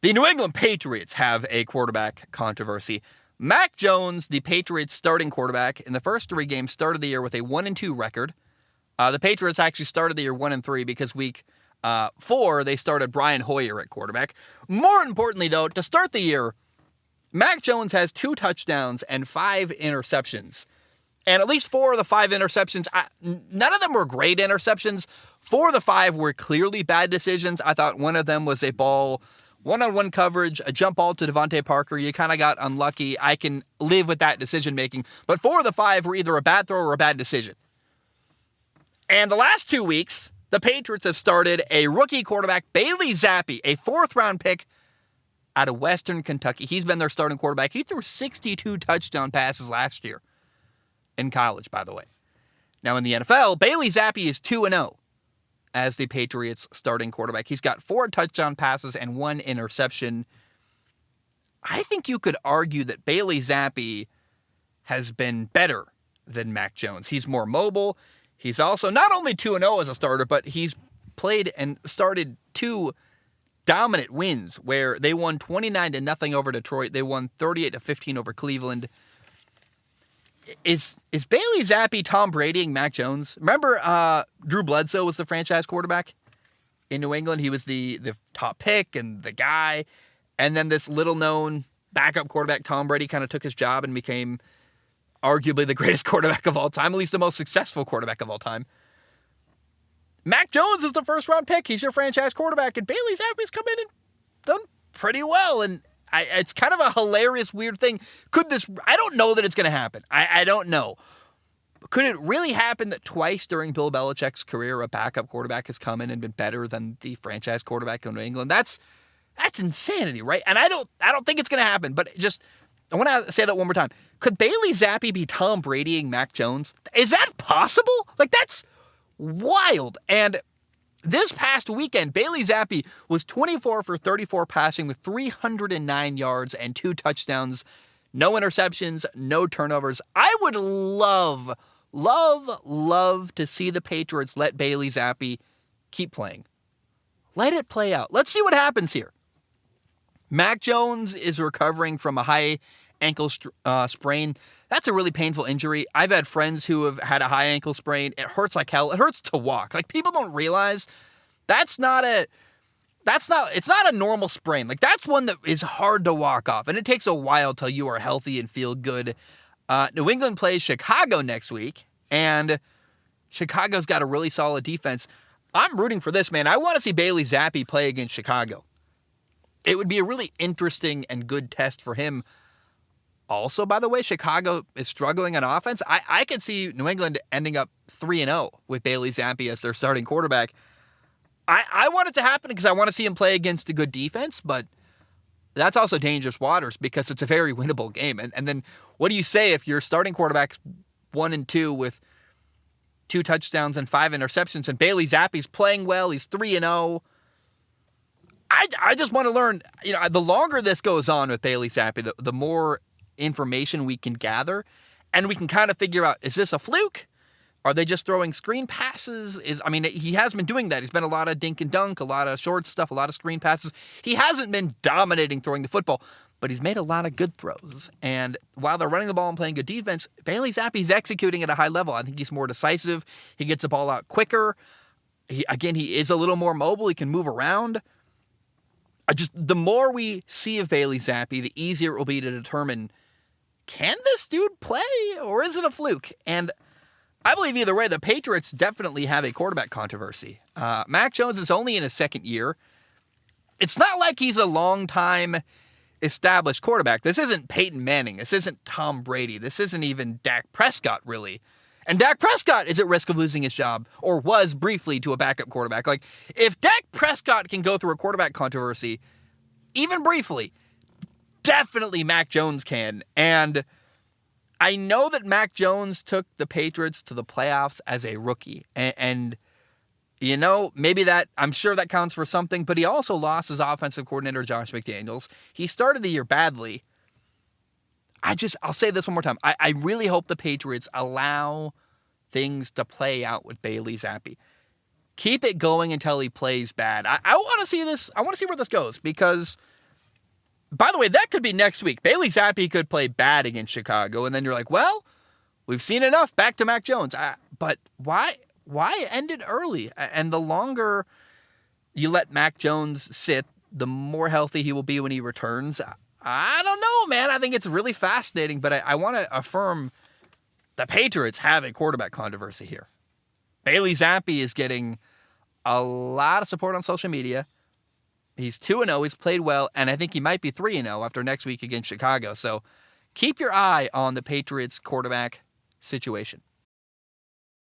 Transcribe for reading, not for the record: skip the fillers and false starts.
The New England Patriots have a quarterback controversy. Mac Jones, the Patriots starting quarterback, in the first 3 games started the year with a 1-2 record. The Patriots actually started the year 1-3 because week 4 they started Brian Hoyer at quarterback. More importantly, though, to start the year, Mac Jones has 2 touchdowns and 5 interceptions. And at least 4 of the 5 interceptions, none of them were great interceptions. 4 of the 5 were clearly bad decisions. I thought one of them was a ball, one-on-one coverage, a jump ball to Devontae Parker. You kind of got unlucky. I can live with that decision-making. But 4 of the 5 were either a bad throw or a bad decision. And the last 2 weeks, the Patriots have started a rookie quarterback, Bailey Zappi, a 4th-round pick out of Western Kentucky. He's been their starting quarterback. He threw 62 touchdown passes last year in college, by the way. Now in the NFL, Bailey Zappi is 2-0 as the Patriots starting quarterback. He's got 4 touchdown passes and 1 interception. I think you could argue that Bailey Zappi has been better than Mac Jones. He's more mobile. He's also not only 2-0 as a starter, but he's played and started 2 dominant wins where they won 29-0 over Detroit. They won 38-15 over Cleveland. Is Bailey Zappi Tom Brady and Mac Jones? Remember Drew Bledsoe was the franchise quarterback in New England? He was the top pick and the guy. And then this little-known backup quarterback, Tom Brady, kind of took his job and became arguably the greatest quarterback of all time, at least the most successful quarterback of all time. Mac Jones is the 1st-round pick. He's your franchise quarterback. And Bailey Zappi's come in and done pretty well. And it's kind of a hilarious, weird thing. I don't know that it's going to happen. I don't know. Could it really happen that twice during Bill Belichick's career, a backup quarterback has come in and been better than the franchise quarterback in New England? That's insanity, right? And I don't think it's going to happen, but I want to say that one more time. Could Bailey Zappi be Tom Bradying Mac Jones? Is that possible? Like, that's wild. And this past weekend, Bailey Zappi was 24 for 34 passing with 309 yards and 2 touchdowns, no interceptions, no turnovers. I would love to see the Patriots let Bailey Zappi keep playing. Let it play out. Let's see what happens here. Mac Jones is recovering from a high ankle sprain. That's a really painful injury. I've had friends who have had a high ankle sprain. It hurts like hell. It hurts to walk. Like, people don't realize it's not a normal sprain. Like, that's one that is hard to walk off, and it takes a while till you are healthy and feel good. New England plays Chicago next week, and Chicago's got a really solid defense. I'm rooting for this, man. I want to see Bailey Zappi play against Chicago. It would be a really interesting and good test for him. Also, by the way, Chicago is struggling on offense. I could see New England ending up 3-0 with Bailey Zappi as their starting quarterback. I want it to happen because I want to see him play against a good defense, but that's also dangerous waters because it's a very winnable game. And then what do you say if your starting quarterback's 1-2 with 2 touchdowns and 5 interceptions, and Bailey Zappi's playing well, he's 3-0. I just want to learn, the longer this goes on with Bailey Zappi, the more information we can gather, and we can kind of figure out, is this a fluke? Are they just throwing screen passes? He has been doing that. He's been a lot of dink and dunk, a lot of short stuff, a lot of screen passes. He hasn't been dominating throwing the football, but he's made a lot of good throws. And while they're running the ball and playing good defense, Bailey Zappi's executing at a high level. I think he's more decisive. He gets the ball out quicker. He is a little more mobile. He can move around. The more we see of Bailey Zappi, the easier it will be to determine, can this dude play or is it a fluke? And I believe either way, the Patriots definitely have a quarterback controversy. Mac Jones is only in his 2nd year. It's not like he's a long-time established quarterback. This isn't Peyton Manning. This isn't Tom Brady. This isn't even Dak Prescott, really. And Dak Prescott is at risk of losing his job, or was briefly, to a backup quarterback. Like, if Dak Prescott can go through a quarterback controversy, even briefly, definitely Mac Jones can. And I know that Mac Jones took the Patriots to the playoffs as a rookie. And maybe I'm sure that counts for something, but he also lost his offensive coordinator, Josh McDaniels. He started the year badly. I'll say this one more time. I really hope the Patriots allow things to play out with Bailey Zappi. Keep it going until he plays bad. I want to see this. I want to see where this goes, because By the way, that could be next week. Bailey Zappi could play bad against Chicago, and then you're like, well, we've seen enough. Back to Mac Jones. But why end it early? And the longer you let Mac Jones sit, the more healthy he will be when he returns. I don't know, man. I think it's really fascinating, but I want to affirm the Patriots have a quarterback controversy here. Bailey Zappi is getting a lot of support on social media. He's 2-0. He's played well, and I think he might be 3-0 after next week against Chicago. So keep your eye on the Patriots quarterback situation.